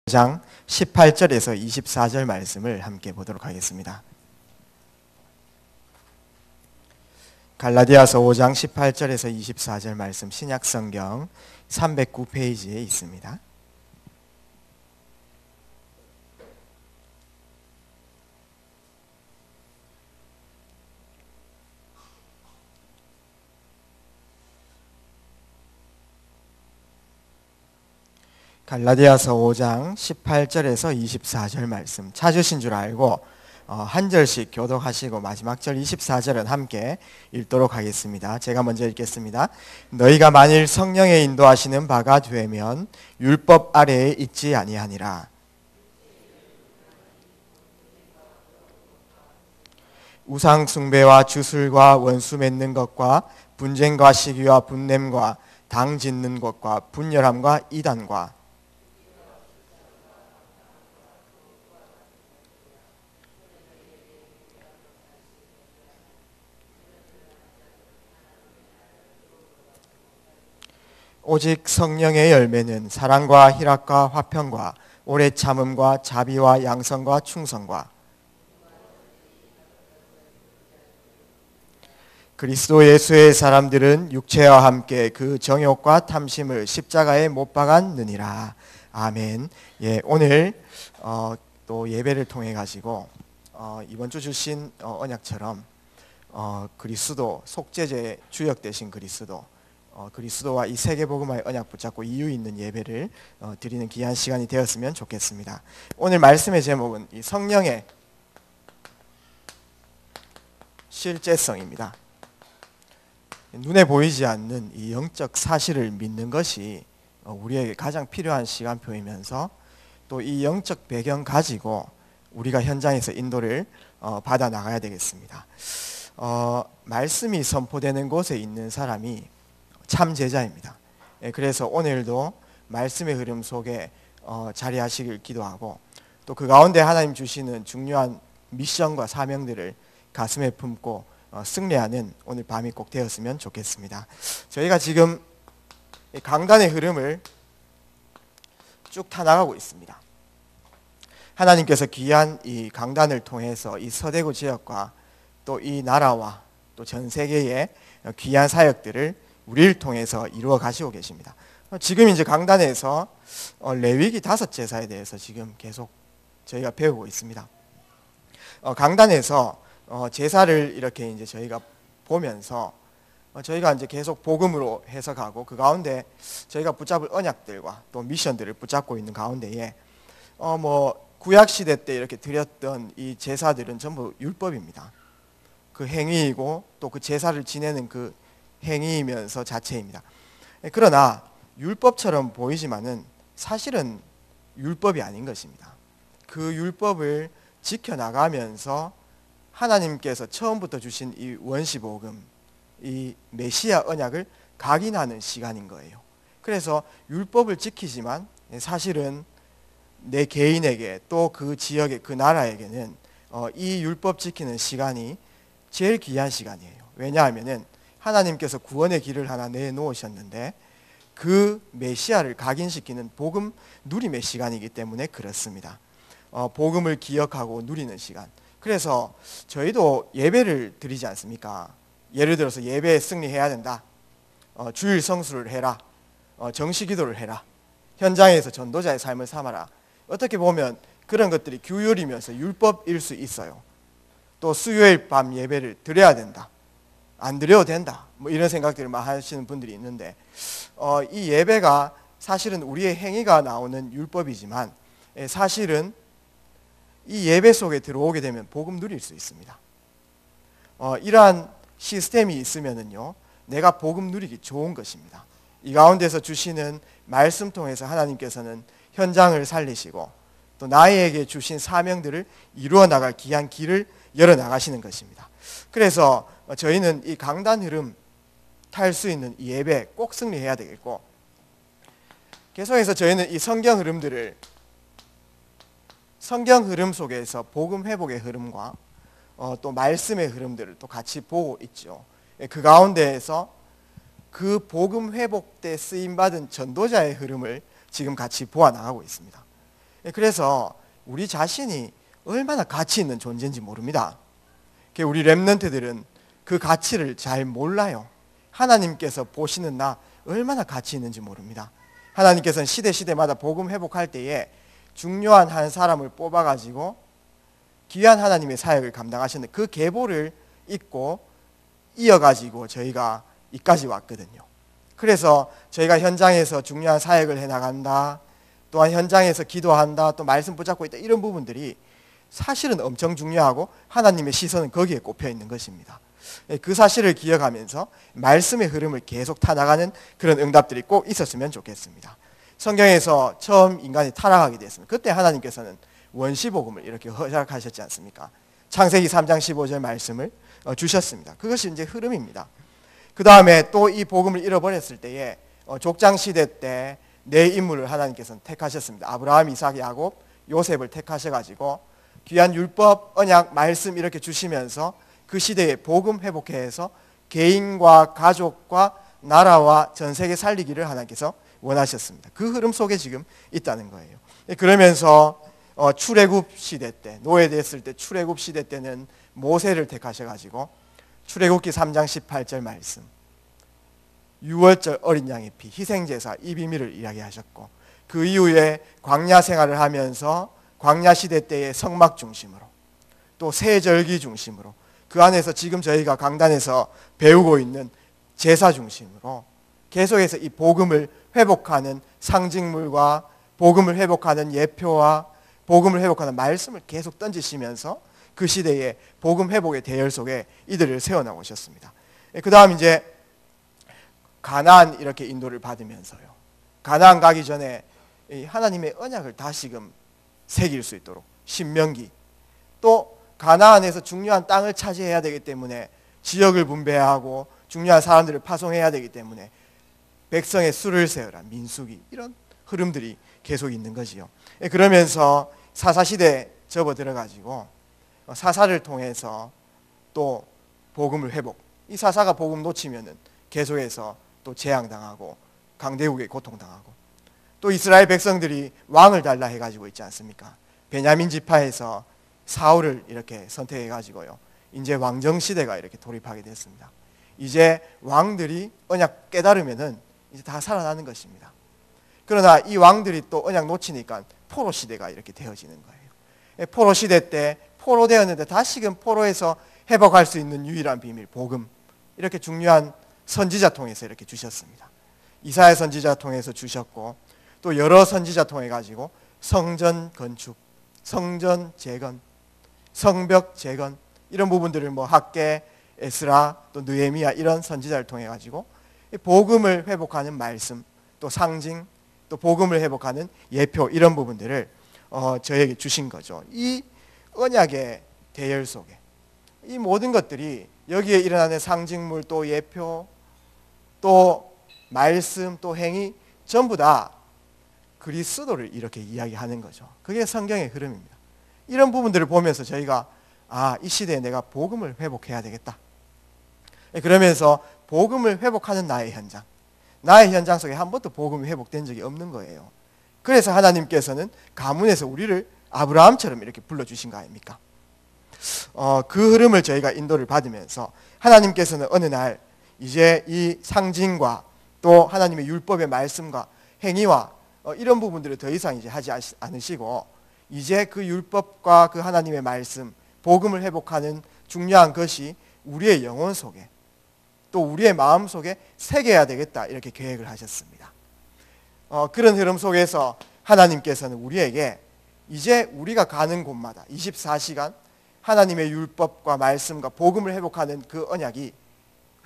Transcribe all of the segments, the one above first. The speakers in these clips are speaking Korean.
5장 18절에서 24절 말씀을 함께 보도록 하겠습니다. 갈라디아서 5장 18절에서 24절 말씀 신약성경 309페이지에 있습니다. 갈라디아서 5장 18절에서 24절 말씀 찾으신 줄 알고 한 절씩 교독하시고 마지막 절 24절은 함께 읽도록 하겠습니다. 제가 먼저 읽겠습니다. 너희가 만일 성령의 인도하시는 바가 되면 율법 아래에 있지 아니하니라. 우상 숭배와 주술과 원수 맺는 것과 분쟁과 시기와 분냄과 당 짓는 것과 분열함과 이단과 오직 성령의 열매는 사랑과 희락과 화평과 오래 참음과 자비와 양선과 충성과 그리스도 예수의 사람들은 육체와 함께 그 정욕과 탐심을 십자가에 못 박았느니라. 아멘. 예, 오늘 또 예배를 통해 가지고 이번 주 주신 언약처럼 그리스도 속죄제의 주역 되신 그리스도와 이 세계복음화의 언약 붙잡고 이유 있는 예배를 드리는 귀한 시간이 되었으면 좋겠습니다. 오늘 말씀의 제목은 이 성령의 실제성입니다. 눈에 보이지 않는 이 영적 사실을 믿는 것이 우리에게 가장 필요한 시간표이면서 또 이 영적 배경 가지고 우리가 현장에서 인도를 받아 나가야 되겠습니다. 말씀이 선포되는 곳에 있는 사람이 참 제자입니다. 그래서 오늘도 말씀의 흐름 속에 자리하시길 기도하고 또 그 가운데 하나님 주시는 중요한 미션과 사명들을 가슴에 품고 승리하는 오늘 밤이 꼭 되었으면 좋겠습니다. 저희가 지금 강단의 흐름을 쭉 타나가고 있습니다. 하나님께서 귀한 이 강단을 통해서 이 서대구 지역과 또 이 나라와 또 전 세계의 귀한 사역들을 우리를 통해서 이루어 가시고 계십니다. 지금 이제 강단에서 레위기 5제사에 대해서 지금 계속 저희가 배우고 있습니다. 강단에서 제사를 이렇게 이제 저희가 보면서 저희가 이제 계속 복음으로 해석하고 그 가운데 저희가 붙잡을 언약들과 또 미션들을 붙잡고 있는 가운데에 구약 시대 때 이렇게 드렸던 이 제사들은 전부 율법입니다. 그 행위이고 또 그 제사를 지내는 그 행위이면서 자체입니다. 그러나 율법처럼 보이지만은 사실은 율법이 아닌 것입니다. 그 율법을 지켜나가면서 하나님께서 처음부터 주신 이 원시복음, 이 메시아 언약을 각인하는 시간인 거예요. 그래서 율법을 지키지만 사실은 내 개인에게 또 그 지역의 그 나라에게는 이 율법 지키는 시간이 제일 귀한 시간이에요. 왜냐하면은 하나님께서 구원의 길을 하나 내놓으셨는데 그 메시아를 각인시키는 복음 누림의 시간이기 때문에 그렇습니다. 복음을 기억하고 누리는 시간. 그래서 저희도 예배를 드리지 않습니까? 예를 들어서 예배에 승리해야 된다. 주일 성수를 해라. 정시기도를 해라. 현장에서 전도자의 삶을 삼아라. 어떻게 보면 그런 것들이 규율이면서 율법일 수 있어요. 또 수요일 밤 예배를 드려야 된다. 안 드려도 된다. 이런 생각들을 막 하시는 분들이 있는데 이 예배가 사실은 우리의 행위가 나오는 율법이지만 사실은 이 예배 속에 들어오게 되면 복음 누릴 수 있습니다. 이러한 시스템이 있으면은요, 내가 복음 누리기 좋은 것입니다. 이 가운데서 주시는 말씀 통해서 하나님께서는 현장을 살리시고 또 나에게 주신 사명들을 이루어 나갈 귀한 길을 열어 나가시는 것입니다. 그래서 저희는 이 강단 흐름 탈 수 있는 이 예배 꼭 승리해야 되겠고, 계속해서 저희는 이 성경 흐름 속에서 복음 회복의 흐름과 또 말씀의 흐름들을 또 같이 보고 있죠. 그 가운데에서 그 복음 회복 때 쓰임 받은 전도자의 흐름을 지금 같이 보아 나가고 있습니다. 그래서 우리 자신이 얼마나 가치 있는 존재인지 모릅니다. 우리 렘넌트들은 그 가치를 잘 몰라요. 하나님께서 보시는 나 얼마나 가치 있는지 모릅니다. 하나님께서는 시대마다 복음 회복할 때에 중요한 한 사람을 뽑아가지고 귀한 하나님의 사역을 감당하셨는데 그 계보를 잇고 이어가지고 저희가 이까지 왔거든요. 그래서 저희가 현장에서 중요한 사역을 해나간다, 또한 현장에서 기도한다, 또 말씀 붙잡고 있다, 이런 부분들이 사실은 엄청 중요하고 하나님의 시선은 거기에 꼽혀 있는 것입니다. 그 사실을 기억하면서 말씀의 흐름을 계속 타나가는 그런 응답들이 꼭 있었으면 좋겠습니다. 성경에서 처음 인간이 타락하게 됐습니다. 그때 하나님께서는 원시복음을 이렇게 허락하셨지 않습니까? 창세기 3장 15절 말씀을 주셨습니다. 그것이 이제 흐름입니다. 그 다음에 또 이 복음을 잃어버렸을 때에 족장시대 때 네 인물을 하나님께서는 택하셨습니다. 아브라함, 이삭, 야곱, 요셉을 택하셔가지고 귀한 율법, 언약, 말씀 이렇게 주시면서 그 시대에 복음 회복해서 개인과 가족과 나라와 전 세계 살리기를 하나님께서 원하셨습니다. 그 흐름 속에 지금 있다는 거예요. 그러면서 출애굽 시대 때, 노예됐을 때 출애굽 시대 때는 모세를 택하셔가지고 출애굽기 3장 18절 말씀, 유월절 어린 양의 피, 희생제사 이 비밀을 이야기하셨고, 그 이후에 광야 생활을 하면서 광야 시대 때의 성막 중심으로 또 세절기 중심으로 그 안에서 지금 저희가 강단에서 배우고 있는 제사 중심으로 계속해서 이 복음을 회복하는 상징물과 복음을 회복하는 예표와 복음을 회복하는 말씀을 계속 던지시면서 그 시대의 복음 회복의 대열 속에 이들을 세워나오셨습니다. 그 다음 이제 가나안 이렇게 인도를 받으면서요, 가나안 가기 전에 하나님의 언약을 다시금 새길 수 있도록 신명기, 또 가나안에서 중요한 땅을 차지해야 되기 때문에 지역을 분배하고 중요한 사람들을 파송해야 되기 때문에 백성의 수를 세어라, 민수기, 이런 흐름들이 계속 있는 거지요. 그러면서 사사시대에 접어들어가지고 사사를 통해서 또 복음을 회복, 이 사사가 복음 놓치면은 계속해서 또 재앙당하고 강대국에 고통당하고, 또 이스라엘 백성들이 왕을 달라 해가지고 있지 않습니까? 베냐민 지파에서 사울을 이렇게 선택해가지고요, 이제 왕정 시대가 이렇게 돌입하게 됐습니다. 이제 왕들이 언약 깨달으면은 이제 다 살아나는 것입니다. 그러나 이 왕들이 또 언약 놓치니까 포로 시대가 이렇게 되어지는 거예요. 포로 시대 때 포로 되었는데 다시금 포로에서 회복할 수 있는 유일한 비밀, 복음, 이렇게 중요한 선지자 통해서 이렇게 주셨습니다. 이사야 선지자 통해서 주셨고, 또 여러 선지자 통해 가지고 성전 건축, 성전 재건, 성벽 재건, 이런 부분들을 학개, 에스라, 또 느헤미야, 이런 선지자를 통해 가지고 복음을 회복하는 말씀, 또 상징, 또 복음을 회복하는 예표, 이런 부분들을 저에게 주신 거죠. 이 언약의 대열 속에 이 모든 것들이, 여기에 일어나는 상징물, 또 예표, 또 말씀, 또 행위, 전부 다 그리스도를 이렇게 이야기하는 거죠. 그게 성경의 흐름입니다. 이런 부분들을 보면서 저희가 이 시대에 내가 복음을 회복해야 되겠다. 그러면서 복음을 회복하는 나의 현장 속에 한 번도 복음이 회복된 적이 없는 거예요. 그래서 하나님께서는 가문에서 우리를 아브라함처럼 이렇게 불러주신 거 아닙니까? 그 흐름을 저희가 인도를 받으면서 하나님께서는 어느 날 이제 이 상징과 또 하나님의 율법의 말씀과 행위와 이런 부분들을 더 이상 이제 하지 않으시고, 이제 그 율법과 그 하나님의 말씀, 복음을 회복하는 중요한 것이 우리의 영혼 속에, 또 우리의 마음 속에 새겨야 되겠다, 이렇게 계획을 하셨습니다. 그런 흐름 속에서 하나님께서는 우리에게 이제 우리가 가는 곳마다 24시간 하나님의 율법과 말씀과 복음을 회복하는 그 언약이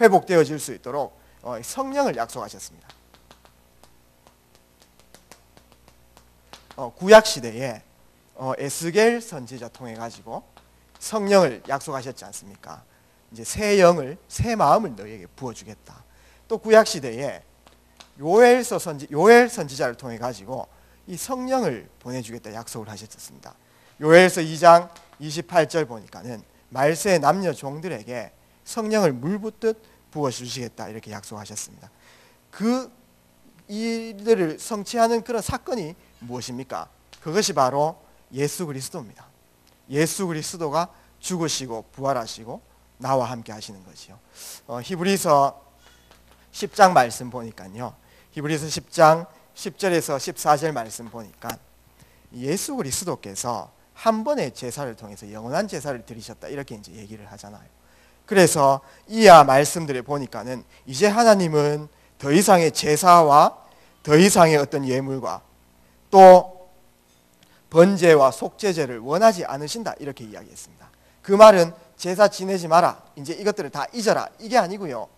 회복되어질 수 있도록 성령을 약속하셨습니다. 구약 시대에 에스겔 선지자 통해 가지고 성령을 약속하셨지 않습니까? 이제 새 영을, 새 마음을 너희에게 부어주겠다. 또 구약 시대에 요엘 선지자를 통해 가지고 이 성령을 보내주겠다 약속을 하셨습니다. 요엘서 2장 28절 보니까는 말세의 남녀 종들에게 성령을 물붓듯 부어주시겠다, 이렇게 약속하셨습니다. 그 이들을 성취하는 그런 사건이 무엇입니까? 그것이 바로 예수 그리스도입니다. 예수 그리스도가 죽으시고 부활하시고 나와 함께 하시는 거지요. 히브리서 10장 말씀 보니까요. 히브리서 10장 10절에서 14절 말씀 보니까 예수 그리스도께서 한 번의 제사를 통해서 영원한 제사를 드리셨다 이렇게 이제 얘기를 하잖아요. 그래서 이하 말씀들을 보니까는 이제 하나님은 더 이상의 제사와 더 이상의 어떤 예물과 또 번제와 속죄제를 원하지 않으신다 이렇게 이야기했습니다. 그 말은 제사 지내지 마라, 이제 이것들을 다 잊어라 이게 아니고요.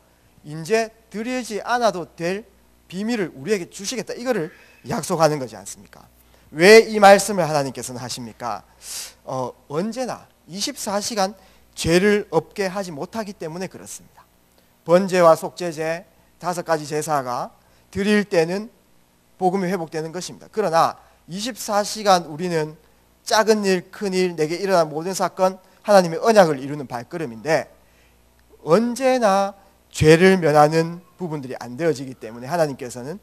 이제 드리지 않아도 될 비밀을 우리에게 주시겠다 이거를 약속하는 거지 않습니까? 왜 이 말씀을 하나님께서는 하십니까? 언제나 24시간 죄를 없게 하지 못하기 때문에 그렇습니다. 번제와 속죄제 5가지 제사가 드릴 때는 복음이 회복되는 것입니다. 그러나 24시간 우리는 작은 일, 큰 일, 내게 일어난 모든 사건 하나님의 언약을 이루는 발걸음인데 언제나 죄를 면하는 부분들이 안 되어지기 때문에 하나님께서는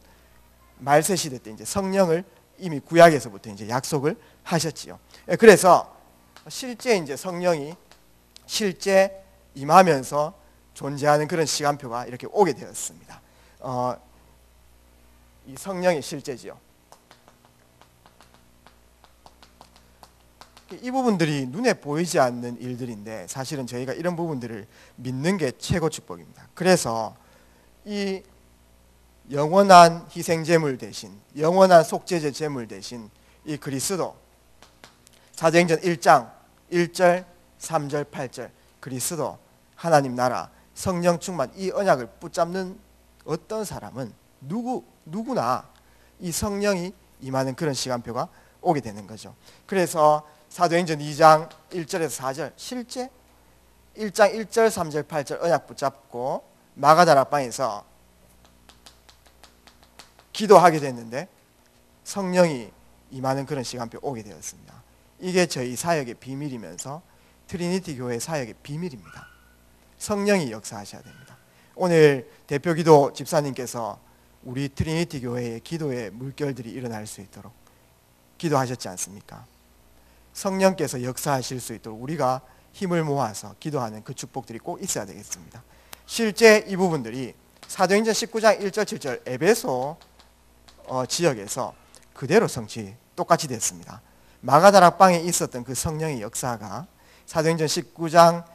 말세 시대 때 이제 성령을 이미 구약에서부터 이제 약속을 하셨지요. 그래서 실제 이제 성령이 실제 임하면서 존재하는 그런 시간표가 이렇게 오게 되었습니다. 이 성령이 실제지요. 이 부분들이 눈에 보이지 않는 일들인데 사실은 저희가 이런 부분들을 믿는 게 최고 축복입니다. 그래서 이 영원한 희생제물 대신 영원한 속죄제 제물 대신 이 그리스도 사도행전 1장 1절 3절 8절 그리스도 하나님 나라 성령 충만 이 언약을 붙잡는 어떤 사람은 누구나 이 성령이 임하는 그런 시간표가 오게 되는 거죠. 그래서 사도행전 2장 1절에서 4절 실제 1장 1절 3절 8절 언약 붙잡고 마가다락방에서 기도하게 됐는데 성령이 임하는 그런 시간표 오게 되었습니다. 이게 저희 사역의 비밀이면서 트리니티 교회 사역의 비밀입니다. 성령이 역사하셔야 됩니다. 오늘 대표기도 집사님께서 우리 트리니티 교회의 기도의 물결들이 일어날 수 있도록 기도하셨지 않습니까? 성령께서 역사하실 수 있도록 우리가 힘을 모아서 기도하는 그 축복들이 꼭 있어야 되겠습니다. 실제 이 부분들이 사도행전 19장 1절 7절 에베소 지역에서 그대로 똑같이 됐습니다. 마가다락방에 있었던 그 성령의 역사가 사도행전 19장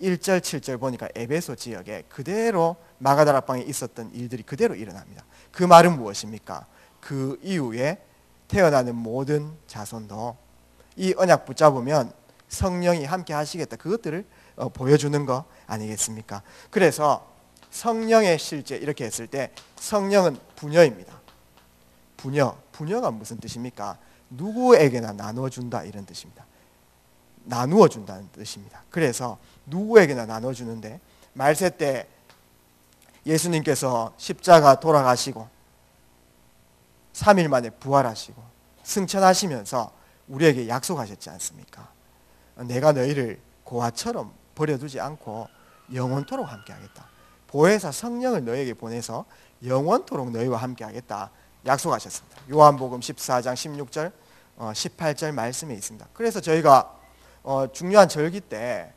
1절 7절 보니까 에베소 지역에 그대로 마가다락방에 있었던 일들이 그대로 일어납니다. 그 말은 무엇입니까? 그 이후에 태어나는 모든 자손도 이 언약 붙잡으면 성령이 함께 하시겠다. 그것들을 보여주는 거 아니겠습니까? 그래서 성령의 실제 이렇게 했을 때 성령은 부녀입니다. 부녀가 무슨 뜻입니까? 누구에게나 나눠준다 이런 뜻입니다. 나누어 준다는 뜻입니다. 그래서 누구에게나 나눠주는데 말세 때 예수님께서 십자가 돌아가시고 3일 만에 부활하시고 승천하시면서 우리에게 약속하셨지 않습니까? 내가 너희를 고아처럼 버려두지 않고 영원토록 함께하겠다. 보혜사 성령을 너희에게 보내서 영원토록 너희와 함께하겠다 약속하셨습니다. 요한복음 14장 16절 18절 말씀에 있습니다. 그래서 저희가 중요한 절기 때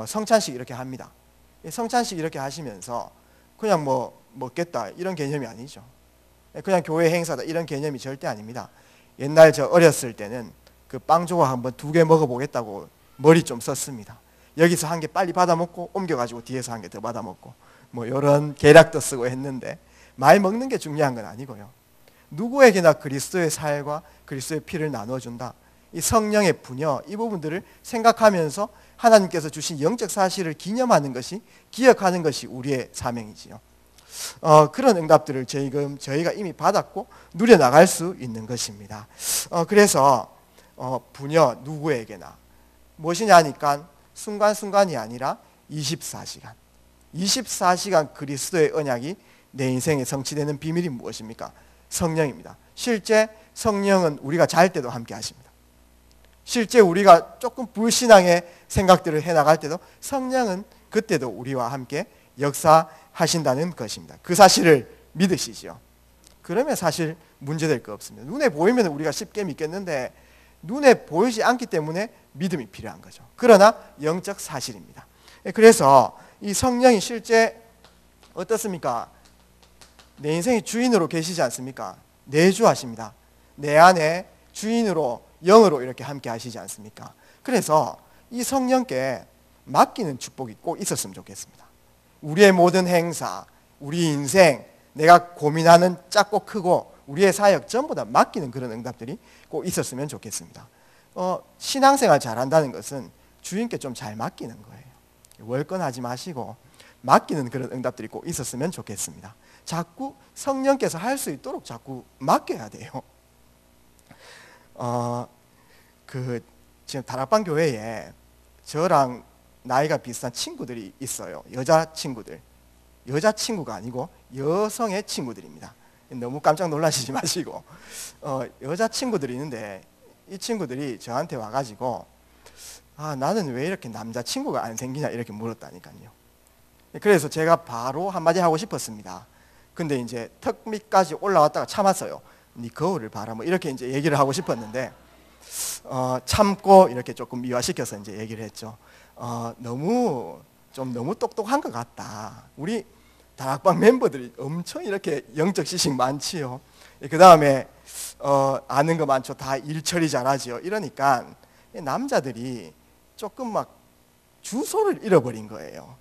성찬식 이렇게 합니다. 성찬식 이렇게 하시면서 그냥 뭐 먹겠다 이런 개념이 아니죠. 그냥 교회 행사다 이런 개념이 절대 아닙니다. 옛날 저 어렸을 때는 그 빵 조각 한번 2개 먹어보겠다고 머리 좀 썼습니다. 여기서 한 개 빨리 받아 먹고 옮겨가지고 뒤에서 한 개 더 받아 먹고 뭐 이런 계략도 쓰고 했는데 많이 먹는 게 중요한 건 아니고요. 누구에게나 그리스도의 살과 그리스도의 피를 나눠준다. 이 성령의 부녀 이 부분들을 생각하면서 하나님께서 주신 영적 사실을 기념하는 것이 기억하는 것이 우리의 사명이지요. 그런 응답들을 저희가 이미 받았고 누려나갈 수 있는 것입니다. 그래서 부녀 누구에게나 무엇이냐 하니까 순간순간이 아니라 24시간 그리스도의 언약이 내 인생에 성취되는 비밀이 무엇입니까? 성령입니다. 실제 성령은 우리가 잘 때도 함께 하십니다. 실제 우리가 조금 불신앙의 생각들을 해나갈 때도 성령은 그때도 우리와 함께 역사하신다는 것입니다. 그 사실을 믿으시죠. 그러면 사실 문제될 거 없습니다. 눈에 보이면 우리가 쉽게 믿겠는데 눈에 보이지 않기 때문에 믿음이 필요한 거죠. 그러나 영적 사실입니다. 그래서 이 성령이 실제 어떻습니까? 내 인생의 주인으로 계시지 않습니까? 내주하십니다. 내 안에 주인으로 영으로 이렇게 함께 하시지 않습니까? 그래서 이 성령께 맡기는 축복이 꼭 있었으면 좋겠습니다. 우리의 모든 행사, 우리 인생, 내가 고민하는 작고 크고 우리의 사역 전부 다 맡기는 그런 응답들이 꼭 있었으면 좋겠습니다. 신앙생활 잘한다는 것은 주인께 좀 잘 맡기는 거예요. 월권하지 마시고 맡기는 그런 응답들이 꼭 있었으면 좋겠습니다. 자꾸 성령께서 할 수 있도록 자꾸 맡겨야 돼요. 지금 다락방 교회에 저랑 나이가 비슷한 친구들이 있어요. 여자 친구가 아니고 여성의 친구들입니다. 너무 깜짝 놀라시지 마시고 여자 친구들이 있는데 이 친구들이 저한테 와가지고 나는 왜 이렇게 남자친구가 안 생기냐 이렇게 물었다니까요. 그래서 제가 바로 한마디 하고 싶었습니다. 근데 이제 턱 밑까지 올라왔다가 참았어요. 네 거울을 봐라 뭐 이렇게 이제 얘기를 하고 싶었는데 참고 이렇게 조금 미화시켜서 이제 얘기를 했죠. 너무 똑똑한 것 같다. 우리 다락방 멤버들이 엄청 이렇게 영적 지식 많지요. 그 다음에 아는 거 많죠. 다 일처리 잘하지요. 이러니까 남자들이 조금 막 주소를 잃어버린 거예요.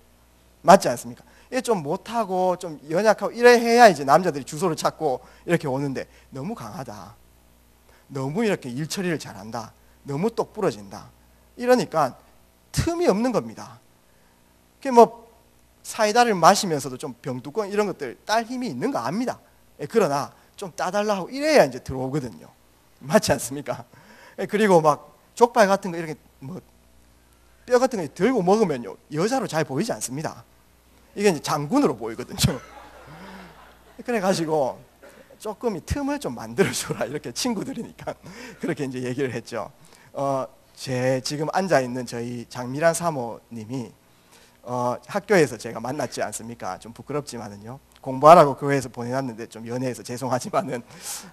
맞지 않습니까? 이게 좀 못하고 좀 연약하고 이래 해야 이제 남자들이 주소를 찾고 이렇게 오는데 너무 강하다. 너무 이렇게 일처리를 잘한다. 너무 똑부러진다. 이러니까 틈이 없는 겁니다. 그게 뭐 사이다를 마시면서도 좀 병뚜껑 이런 것들 딸 힘이 있는 거 압니다. 그러나 좀 따달라 하고 이래야 이제 들어오거든요. 맞지 않습니까? 그리고 막 족발 같은 거 이렇게 뭐 뼈 같은 거 들고 먹으면요 여자로 잘 보이지 않습니다. 이게 이제 장군으로 보이거든요. 그래가지고 조금 이 틈을 좀 만들어줘라 이렇게 친구들이니까 그렇게 이제 얘기를 했죠. 제 지금 앉아 있는 저희 장미란 사모님이 학교에서 제가 만났지 않습니까? 좀 부끄럽지만은요. 공부하라고 교회에서 보내놨는데 좀 연애해서 죄송하지만은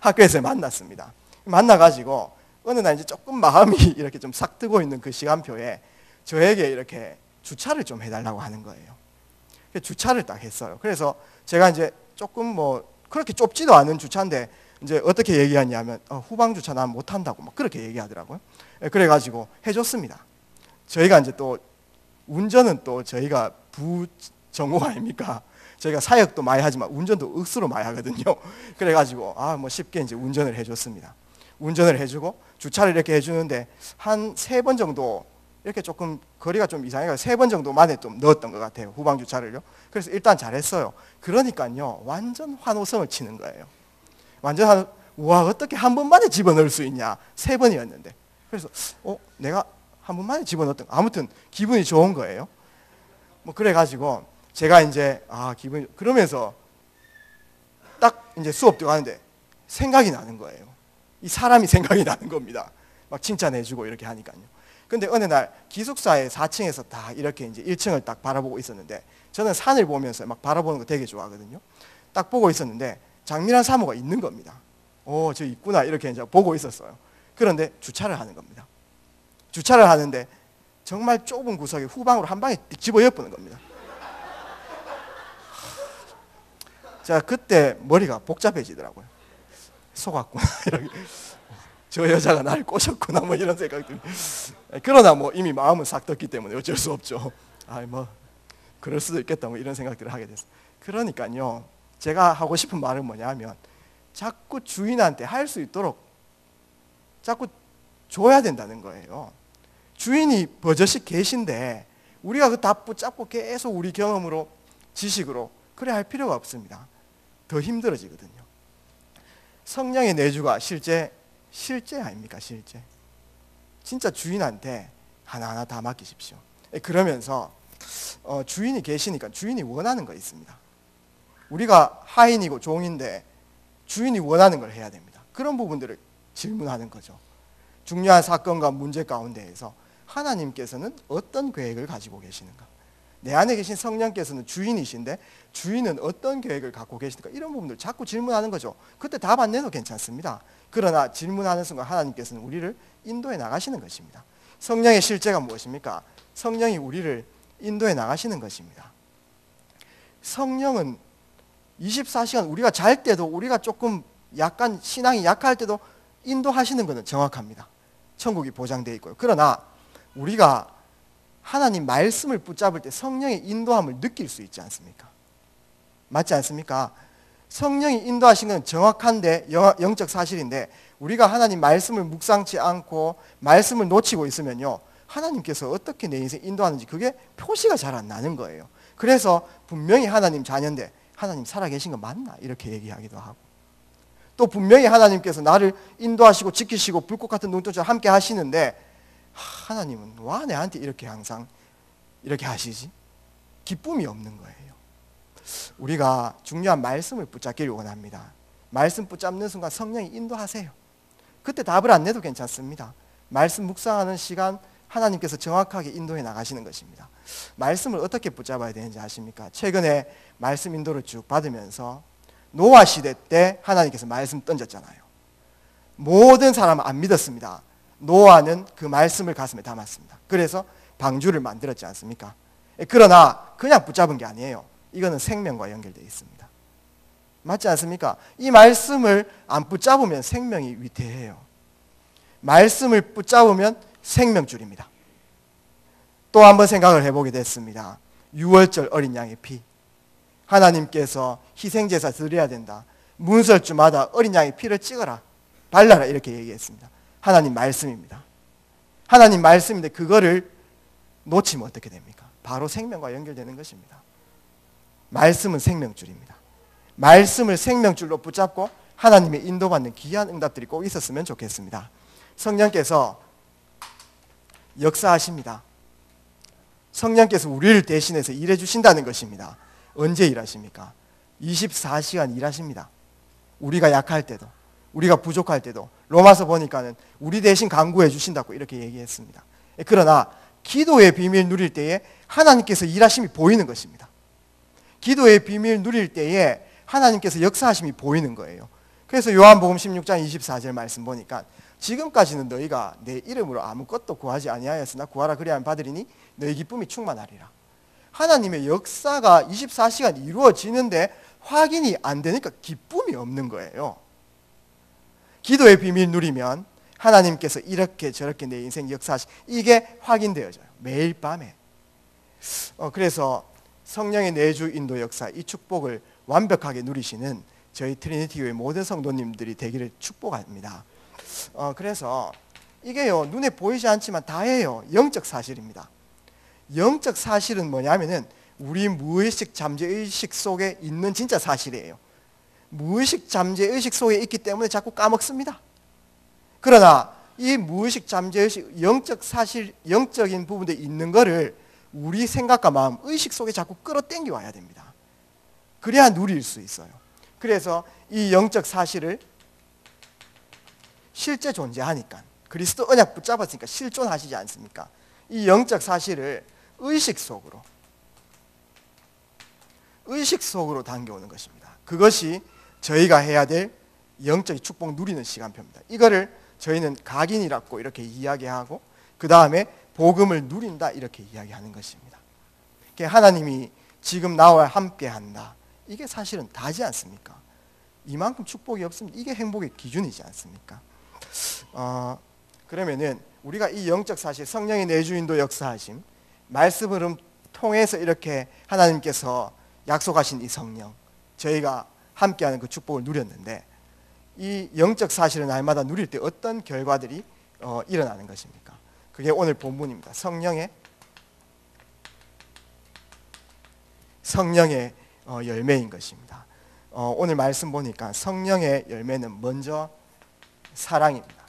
학교에서 만났습니다. 만나가지고 어느 날 이제 조금 마음이 이렇게 좀 싹 뜨고 있는 그 시간표에 저에게 이렇게 주차를 좀 해달라고 하는 거예요. 주차를 딱 했어요. 그래서 제가 이제 조금 뭐 그렇게 좁지도 않은 주차인데 이제 어떻게 얘기하냐면 후방 주차 난 못한다고 막 그렇게 얘기하더라고요. 그래가지고 해줬습니다. 저희가 이제 또 운전은 또 저희가 부전공 아닙니까? 저희가 사역도 많이 하지만 운전도 억수로 많이 하거든요. 그래가지고 뭐 쉽게 이제 운전을 해줬습니다. 운전을 해주고 주차를 이렇게 해주는데 한 3번 정도 이렇게 조금 거리가 좀 이상해서 3번 정도 만에 좀 넣었던 것 같아요. 후방 주차를요. 그래서 일단 잘했어요. 그러니까요 완전 환호성을 치는 거예요. 완전 와 어떻게 한 번 만에 집어넣을 수 있냐. 3번이었는데 그래서 내가 한 번 만에 집어넣었던 아무튼 기분이 좋은 거예요. 뭐 그래가지고 제가 이제 기분이 그러면서 딱 이제 수업 들어가는데 생각이 나는 거예요. 이 사람이 생각이 나는 겁니다. 막 칭찬해주고 이렇게 하니까요. 근데 어느 날 기숙사의 4층에서 다 이렇게 이제 1층을 딱 바라보고 있었는데 저는 산을 보면서 막 바라보는 거 되게 좋아하거든요. 딱 보고 있었는데 장미란 사모가 있는 겁니다. 저 있구나 이렇게 이제 보고 있었어요. 그런데 주차를 하는 겁니다. 주차를 하는데 정말 좁은 구석에 후방으로 한 방에 집어 엿보는 겁니다. 제가 그때 머리가 복잡해지더라고요. 속았구나 이렇게. 저 여자가 나를 꼬셨구나 뭐 이런 생각들이. 그러나 뭐 이미 마음은 싹 떴기 때문에 어쩔 수 없죠. 뭐 그럴 수도 있겠다 뭐 이런 생각들을 하게 됐어요. 그러니까요 제가 하고 싶은 말은 뭐냐면 자꾸 주인한테 할 수 있도록 자꾸 줘야 된다는 거예요. 주인이 버젓이 계신데 우리가 그 다 붙잡고 계속 우리 경험으로 지식으로 그래 할 필요가 없습니다. 더 힘들어지거든요. 성령의 내주가 실제 아닙니까? 실제 진짜 주인한테 하나하나 다 맡기십시오. 그러면서 주인이 계시니까 주인이 원하는 거 있습니다. 우리가 하인이고 종인데 주인이 원하는 걸 해야 됩니다. 그런 부분들을 질문하는 거죠. 중요한 사건과 문제 가운데에서 하나님께서는 어떤 계획을 가지고 계시는가? 내 안에 계신 성령께서는 주인이신데 주인은 어떤 계획을 갖고 계십니까? 이런 부분들 자꾸 질문하는 거죠. 그때 답 안 내도 괜찮습니다. 그러나 질문하는 순간 하나님께서는 우리를 인도해 나가시는 것입니다. 성령의 실제가 무엇입니까? 성령이 우리를 인도해 나가시는 것입니다. 성령은 24시간 우리가 잘 때도, 우리가 조금 약간 신앙이 약할 때도 인도하시는 것은 정확합니다. 천국이 보장되어 있고요. 그러나 우리가 하나님 말씀을 붙잡을 때 성령의 인도함을 느낄 수 있지 않습니까? 맞지 않습니까? 성령이 인도하신 건 정확한데 영적 사실인데, 우리가 하나님 말씀을 묵상치 않고 말씀을 놓치고 있으면요, 하나님께서 어떻게 내 인생 인도하는지 그게 표시가 잘 안 나는 거예요. 그래서 분명히 하나님 자녀인데 하나님 살아계신 거 맞나? 이렇게 얘기하기도 하고, 또 분명히 하나님께서 나를 인도하시고 지키시고 불꽃 같은 눈동자와 함께 하시는데 하나님은 와 내한테 이렇게 항상 이렇게 하시지? 기쁨이 없는 거예요. 우리가 중요한 말씀을 붙잡기를 원합니다. 말씀 붙잡는 순간 성령이 인도하세요. 그때 답을 안 내도 괜찮습니다. 말씀 묵상하는 시간 하나님께서 정확하게 인도해 나가시는 것입니다. 말씀을 어떻게 붙잡아야 되는지 아십니까? 최근에 말씀 인도를 쭉 받으면서 노아 시대 때 하나님께서 말씀 던졌잖아요. 모든 사람은 안 믿었습니다. 노아는 그 말씀을 가슴에 담았습니다. 그래서 방주를 만들었지 않습니까? 그러나 그냥 붙잡은 게 아니에요. 이거는 생명과 연결되어 있습니다. 맞지 않습니까? 이 말씀을 안 붙잡으면 생명이 위태해요. 말씀을 붙잡으면 생명줄입니다. 또 한번 생각을 해보게 됐습니다. 6월절 어린 양의 피, 하나님께서 희생제사 드려야 된다, 문설주마다 어린 양의 피를 찍어라, 발라라, 이렇게 얘기했습니다. 하나님 말씀입니다. 하나님 말씀인데 그거를 놓치면 어떻게 됩니까? 바로 생명과 연결되는 것입니다. 말씀은 생명줄입니다. 말씀을 생명줄로 붙잡고 하나님의 인도받는 귀한 응답들이 꼭 있었으면 좋겠습니다. 성령께서 역사하십니다. 성령께서 우리를 대신해서 일해 주신다는 것입니다. 언제 일하십니까? 24시간 일하십니다. 우리가 약할 때도, 우리가 부족할 때도. 로마서 보니까는 우리 대신 간구해 주신다고 이렇게 얘기했습니다. 그러나 기도의 비밀 누릴 때에 하나님께서 일하심이 보이는 것입니다. 기도의 비밀 누릴 때에 하나님께서 역사하심이 보이는 거예요. 그래서 요한복음 16장 24절 말씀 보니까 지금까지는 너희가 내 이름으로 아무것도 구하지 아니하였으나 구하라 그리하면 받으리니 너희 기쁨이 충만하리라. 하나님의 역사가 24시간 이루어지는데 확인이 안 되니까 기쁨이 없는 거예요. 기도의 비밀 누리면 하나님께서 이렇게 저렇게 내 인생 역사하시, 이게 확인되어져요. 매일 밤에. 그래서 성령의 내주 인도 역사, 이 축복을 완벽하게 누리시는 저희 트리니티 교회 모든 성도님들이 되기를 축복합니다. 그래서 이게요, 눈에 보이지 않지만 다예요. 영적 사실입니다. 영적 사실은 뭐냐면은 우리 무의식 잠재의식 속에 있는 진짜 사실이에요. 무의식 잠재의식 속에 있기 때문에 자꾸 까먹습니다. 그러나 이 무의식 잠재의식, 영적 사실, 영적인 부분에 있는 거를 우리 생각과 마음, 의식 속에 자꾸 끌어당겨 와야 됩니다. 그래야 누릴 수 있어요. 그래서 이 영적 사실을 실제 존재하니까, 그리스도 언약 붙잡았으니까 실존하시지 않습니까? 이 영적 사실을 의식 속으로 당겨오는 것입니다. 그것이 저희가 해야 될 영적 축복 누리는 시간표입니다. 이거를 저희는 각인이라고 이렇게 이야기하고, 그 다음에 복음을 누린다 이렇게 이야기하는 것입니다. 하나님이 지금 나와 함께 한다, 이게 사실은 다지 않습니까? 이만큼 축복이 없으면 이게 행복의 기준이지 않습니까? 그러면은 우리가 이 영적 사실, 성령의 내주인도 역사하심, 말씀 흐름 통해서 이렇게 하나님께서 약속하신 이 성령, 저희가 함께하는 그 축복을 누렸는데, 이 영적 사실을 날마다 누릴 때 어떤 결과들이 일어나는 것입니까? 그게 오늘 본문입니다. 성령의 열매인 것입니다. 오늘 말씀 보니까 성령의 열매는 먼저 사랑입니다.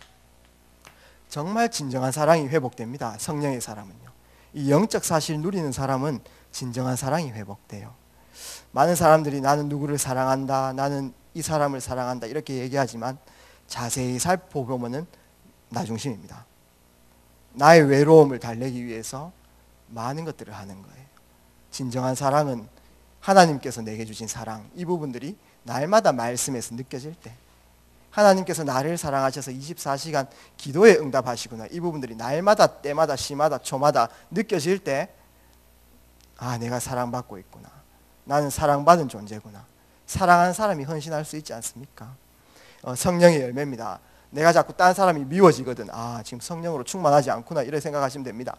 정말 진정한 사랑이 회복됩니다. 성령의 사람은요. 이 영적 사실 누리는 사람은 진정한 사랑이 회복돼요. 많은 사람들이 나는 누구를 사랑한다, 나는 이 사람을 사랑한다 이렇게 얘기하지만 자세히 살펴보면은 나 중심입니다. 나의 외로움을 달래기 위해서 많은 것들을 하는 거예요. 진정한 사랑은 하나님께서 내게 주신 사랑, 이 부분들이 날마다 말씀에서 느껴질 때, 하나님께서 나를 사랑하셔서 24시간 기도에 응답하시구나, 이 부분들이 날마다 때마다 시마다 초마다 느껴질 때, 아, 내가 사랑받고 있구나, 나는 사랑받은 존재구나, 사랑하는 사람이 헌신할 수 있지 않습니까? 성령의 열매입니다. 내가 자꾸 딴 사람이 미워지거든, 아, 지금 성령으로 충만하지 않구나, 이렇게 생각하시면 됩니다.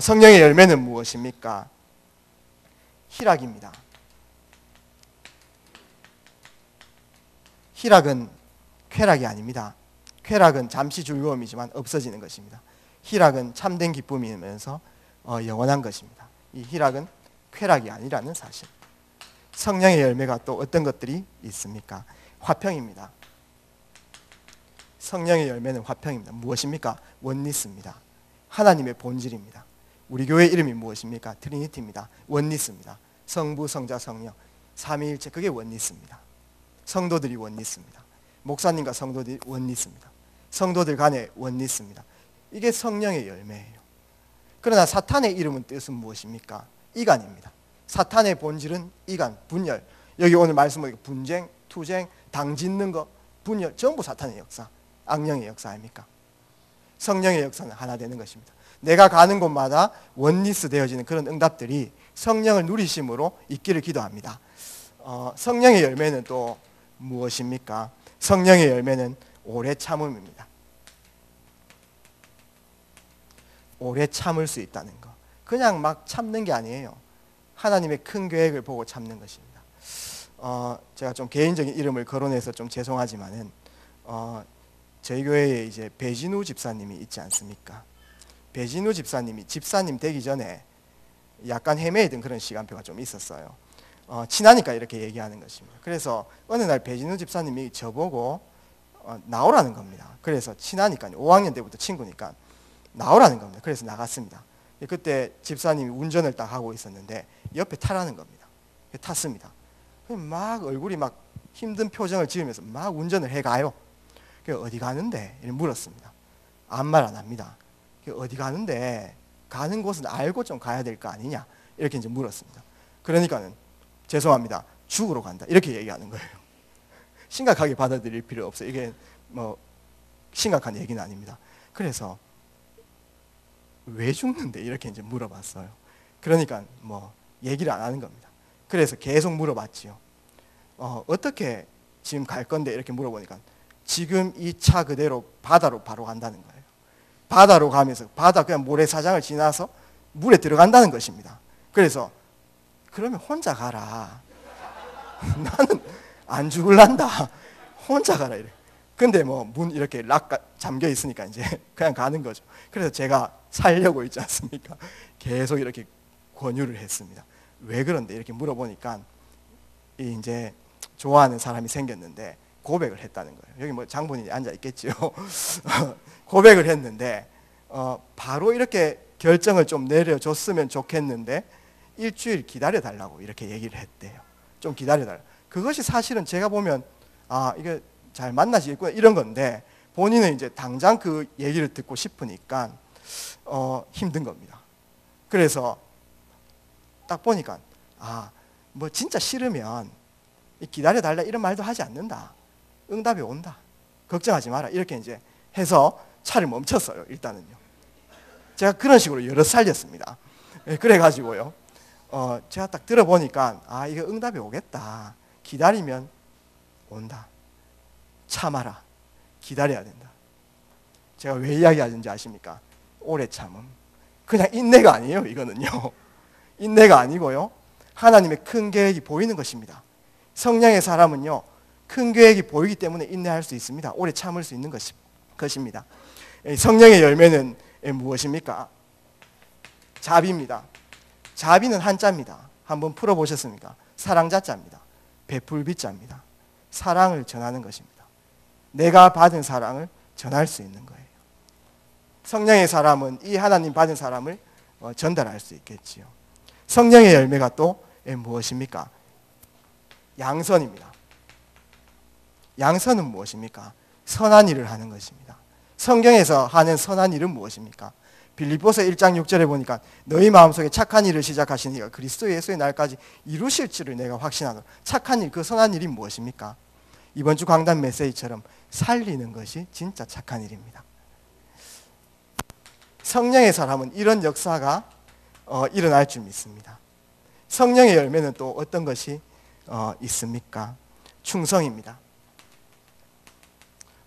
성령의 열매는 무엇입니까? 희락입니다. 희락은 쾌락이 아닙니다. 쾌락은 잠시 즐거움이지만 없어지는 것입니다. 희락은 참된 기쁨이면서 영원한 것입니다. 이 희락은 쾌락이 아니라는 사실. 성령의 열매가 또 어떤 것들이 있습니까? 화평입니다. 성령의 열매는 화평입니다. 무엇입니까? 원리스입니다. 하나님의 본질입니다. 우리 교회 이름이 무엇입니까? 트리니티입니다. 원리스입니다. 성부, 성자, 성령, 삼위일체, 그게 원리스입니다. 성도들이 원리스입니다. 목사님과 성도들이 원리스입니다. 성도들 간에 원리스입니다. 이게 성령의 열매예요. 그러나 사탄의 이름은 뜻은 무엇입니까? 이간입니다. 사탄의 본질은 이간, 분열. 여기 오늘 말씀 보니까 분쟁, 투쟁, 당짓는 거, 분열, 전부 사탄의 역사, 악령의 역사 아닙니까? 성령의 역사는 하나 되는 것입니다. 내가 가는 곳마다 원리스 되어지는 그런 응답들이 성령을 누리심으로 있기를 기도합니다. 성령의 열매는 또 무엇입니까? 성령의 열매는 오래 참음입니다. 오래 참을 수 있다는 것. 그냥 막 참는 게 아니에요. 하나님의 큰 계획을 보고 참는 것입니다. 제가 좀 개인적인 이름을 거론해서 좀 죄송하지만은 저희 교회에 이제 배진우 집사님이 있지 않습니까? 배진우 집사님이 집사님 되기 전에 약간 헤매이던 그런 시간표가 좀 있었어요. 친하니까 이렇게 얘기하는 것입니다. 그래서 어느 날 배진우 집사님이 저보고 나오라는 겁니다. 그래서 친하니까 5학년 때부터 친구니까 나오라는 겁니다. 그래서 나갔습니다. 그때 집사님이 운전을 딱 하고 있었는데 옆에 타라는 겁니다. 탔습니다. 막 얼굴이 막 힘든 표정을 지으면서 막 운전을 해가요. 어디 가는데? 이렇게 물었습니다. 아무 말 안 합니다. 어디 가는데? 가는 곳은 알고 좀 가야 될 거 아니냐? 이렇게 이제 물었습니다. 그러니까는 죄송합니다. 죽으러 간다. 이렇게 얘기하는 거예요. 심각하게 받아들일 필요 없어요. 이게 뭐 심각한 얘기는 아닙니다. 그래서 왜 죽는데? 이렇게 이제 물어봤어요. 그러니까 뭐 얘기를 안 하는 겁니다. 그래서 계속 물어봤지요. 어떻게 지금 갈 건데? 이렇게 물어보니까 지금 이 차 그대로 바다로 바로 간다는 거예요. 바다로 가면서 바다 그냥 모래사장을 지나서 물에 들어간다는 것입니다. 그래서 그러면 혼자 가라. 나는 안 죽을란다. 혼자 가라 이래. 근데 뭐 문 이렇게 락 잠겨 있으니까 이제 그냥 가는 거죠. 그래서 제가 살려고 있지 않습니까? 계속 이렇게 권유를 했습니다. 왜 그런데 이렇게 물어보니까 이제 좋아하는 사람이 생겼는데 고백을 했다는 거예요. 여기 뭐 장본인이 앉아 있겠지요. 고백을 했는데 바로 이렇게 결정을 좀 내려줬으면 좋겠는데 일주일 기다려달라고 이렇게 얘기를 했대요. 좀 기다려달라. 그것이 사실은 제가 보면 이게 잘 만나시겠구나 이런 건데 본인은 이제 당장 그 얘기를 듣고 싶으니까 힘든 겁니다. 그래서 딱 보니까 뭐 진짜 싫으면 기다려달라 이런 말도 하지 않는다. 응답이 온다. 걱정하지 마라. 이렇게 이제 해서 차를 멈췄어요. 일단은요. 제가 그런 식으로 여러 살렸습니다. 그래가지고요. 제가 딱 들어보니까 이거 응답이 오겠다. 기다리면 온다. 참아라. 기다려야 된다. 제가 왜 이야기하는지 아십니까? 오래 참음. 그냥 인내가 아니에요. 이거는요. 인내가 아니고요. 하나님의 큰 계획이 보이는 것입니다. 성령의 사람은요. 큰 계획이 보이기 때문에 인내할 수 있습니다. 오래 참을 수 있는 것입니다. 성령의 열매는 무엇입니까? 자비입니다. 자비는 한자입니다. 한번 풀어보셨습니까? 사랑자자입니다. 베풀비자입니다. 사랑을 전하는 것입니다. 내가 받은 사랑을 전할 수 있는 거예요. 성령의 사람은 이 하나님 받은 사람을 전달할 수 있겠지요. 성령의 열매가 또 무엇입니까? 양선입니다. 양선은 무엇입니까? 선한 일을 하는 것입니다. 성경에서 하는 선한 일은 무엇입니까? 빌립보서 1장 6절에 보니까 너희 마음속에 착한 일을 시작하신 이가 그리스도 예수의 날까지 이루실 줄을 내가 확신하노라. 착한 일, 그 선한 일이 무엇입니까? 이번 주 강단 메시지처럼 살리는 것이 진짜 착한 일입니다. 성령의 사람은 이런 역사가 일어날 줄 믿습니다. 성령의 열매는 또 어떤 것이 있습니까? 충성입니다.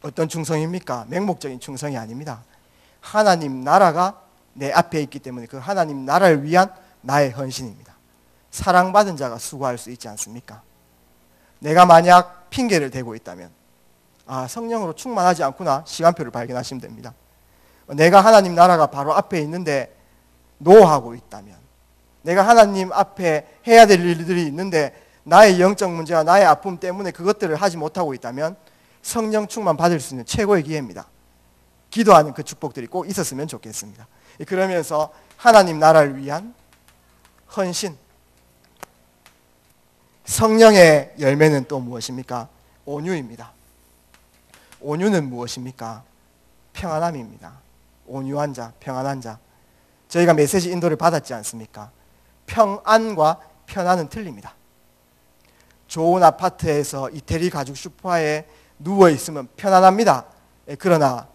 어떤 충성입니까? 맹목적인 충성이 아닙니다. 하나님 나라가 내 앞에 있기 때문에 그 하나님 나라를 위한 나의 헌신입니다. 사랑받은 자가 수고할 수 있지 않습니까? 내가 만약 핑계를 대고 있다면 성령으로 충만하지 않구나 시간표를 발견하시면 됩니다. 내가 하나님 나라가 바로 앞에 있는데 노하고 있다면, 내가 하나님 앞에 해야 될 일들이 있는데 나의 영적 문제와 나의 아픔 때문에 그것들을 하지 못하고 있다면 성령 충만 받을 수 있는 최고의 기회입니다. 기도하는 그 축복들이 꼭 있었으면 좋겠습니다. 그러면서 하나님 나라를 위한 헌신, 성령의 열매는 또 무엇입니까? 온유입니다. 온유는 무엇입니까? 평안함입니다. 온유한 자, 평안한 자. 저희가 메시지 인도를 받았지 않습니까? 평안과 편안은 틀립니다. 좋은 아파트에서 이태리 가죽 소파에 누워있으면 편안합니다. 그러나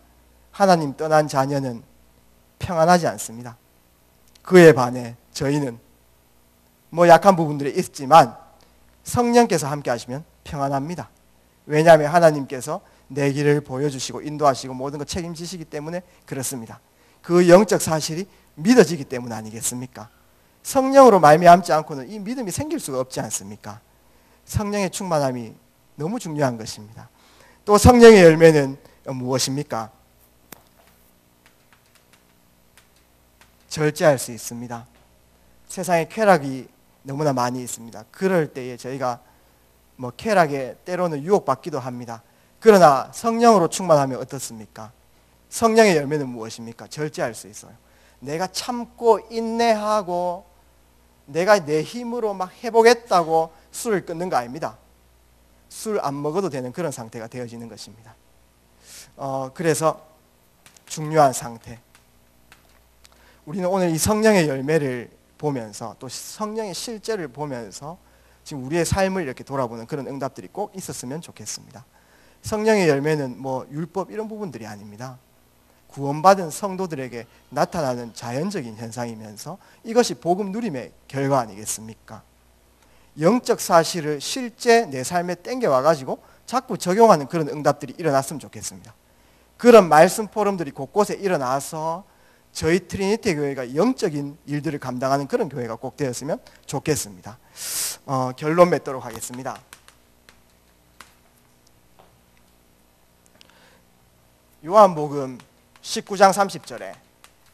하나님 떠난 자녀는 평안하지 않습니다. 그에 반해 저희는 약한 부분들이 있지만 성령께서 함께 하시면 평안합니다. 왜냐하면 하나님께서 내 길을 보여주시고 인도하시고 모든 것 책임지시기 때문에 그렇습니다. 그 영적 사실이 믿어지기 때문 아니겠습니까? 성령으로 말미암지 않고는 이 믿음이 생길 수가 없지 않습니까? 성령의 충만함이 너무 중요한 것입니다. 또 성령의 열매는 무엇입니까? 절제할 수 있습니다. 세상에 쾌락이 너무나 많이 있습니다. 그럴 때에 저희가 쾌락에 때로는 유혹받기도 합니다. 그러나 성령으로 충만하면 어떻습니까? 성령의 열매는 무엇입니까? 절제할 수 있어요. 내가 참고 인내하고 내가 내 힘으로 막 해보겠다고 술을 끊는 거 아닙니다. 술 안 먹어도 되는 그런 상태가 되어지는 것입니다. 그래서 중요한 상태. 우리는 오늘 이 성령의 열매를 보면서 또 성령의 실제를 보면서 지금 우리의 삶을 이렇게 돌아보는 그런 응답들이 꼭 있었으면 좋겠습니다. 성령의 열매는 율법 이런 부분들이 아닙니다. 구원받은 성도들에게 나타나는 자연적인 현상이면서 이것이 복음 누림의 결과 아니겠습니까? 영적 사실을 실제 내 삶에 땡겨와가지고 자꾸 적용하는 그런 응답들이 일어났으면 좋겠습니다. 그런 말씀 포럼들이 곳곳에 일어나서 저희 트리니티 교회가 영적인 일들을 감당하는 그런 교회가 꼭 되었으면 좋겠습니다. 결론 맺도록 하겠습니다. 요한복음 19장 30절에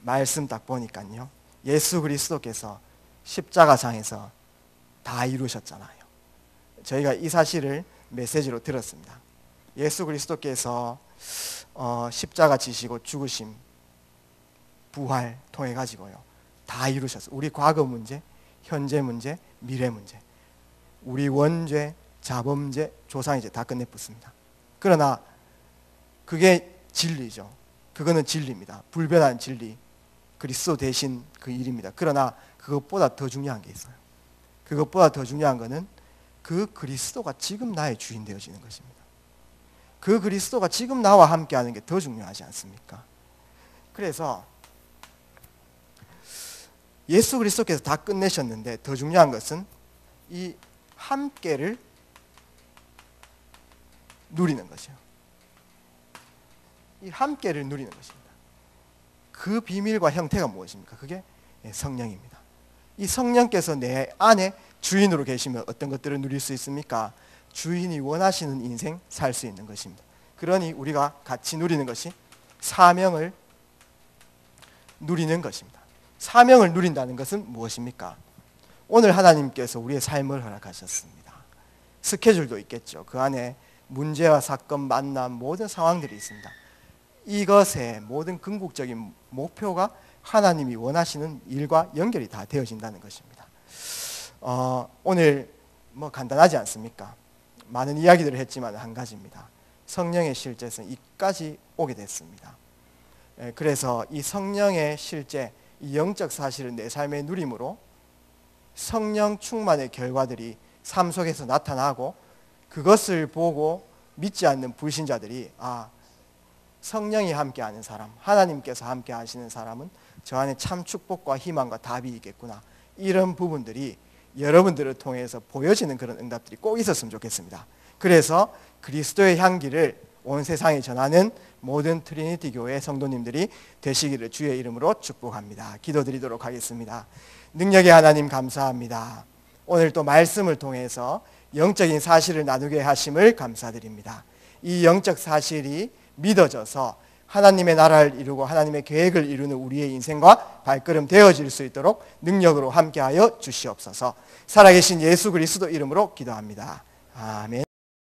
말씀 딱 보니까요, 예수 그리스도께서 십자가상에서 다 이루셨잖아요. 저희가 이 사실을 메시지로 들었습니다. 예수 그리스도께서 십자가 지시고 죽으심, 부활 통해 가지고요 다 이루셨어요. 우리 과거 문제, 현재 문제, 미래 문제, 우리 원죄, 자범죄, 조상이죄 다 끝내붙습니다. 그러나 그게 진리죠. 그거는 진리입니다. 불변한 진리, 그리스도 대신 그 일입니다. 그러나 그것보다 더 중요한 게 있어요. 그것보다 더 중요한 것은 그 그리스도가 지금 나의 주인 되어지는 것입니다. 그 그리스도가 지금 나와 함께하는 게 더 중요하지 않습니까? 그래서 예수 그리스도께서 다 끝내셨는데 더 중요한 것은 이 함께를 누리는 것이요. 이 함께를 누리는 것입니다. 그 비밀과 형태가 무엇입니까? 그게 성령입니다. 이 성령께서 내 안에 주인으로 계시면 어떤 것들을 누릴 수 있습니까? 주인이 원하시는 인생 살 수 있는 것입니다. 그러니 우리가 같이 누리는 것이 사명을 누리는 것입니다. 사명을 누린다는 것은 무엇입니까? 오늘 하나님께서 우리의 삶을 허락하셨습니다. 스케줄도 있겠죠. 그 안에 문제와 사건, 만남, 모든 상황들이 있습니다. 이것의 모든 궁극적인 목표가 하나님이 원하시는 일과 연결이 다 되어진다는 것입니다. 오늘 간단하지 않습니까? 많은 이야기들을 했지만 한 가지입니다. 성령의 실제성 이까지 오게 됐습니다. 그래서 이 성령의 실제, 이 영적 사실을 내 삶에 누림으로 성령 충만의 결과들이 삶 속에서 나타나고, 그것을 보고 믿지 않는 불신자들이 성령이 함께하는 사람, 하나님께서 함께 하시는 사람은 저 안에 참 축복과 희망과 답이 있겠구나, 이런 부분들이 여러분들을 통해서 보여지는 그런 응답들이 꼭 있었으면 좋겠습니다. 그래서 그리스도의 향기를 온 세상에 전하는 모든 트리니티 교회 성도님들이 되시기를 주의 이름으로 축복합니다. 기도드리도록 하겠습니다. 능력의 하나님 감사합니다. 오늘 또 말씀을 통해서 영적인 사실을 나누게 하심을 감사드립니다. 이 영적 사실이 믿어져서 하나님의 나라를 이루고 하나님의 계획을 이루는 우리의 인생과 발걸음 되어질 수 있도록 능력으로 함께하여 주시옵소서. 살아계신 예수 그리스도 이름으로 기도합니다. 아멘.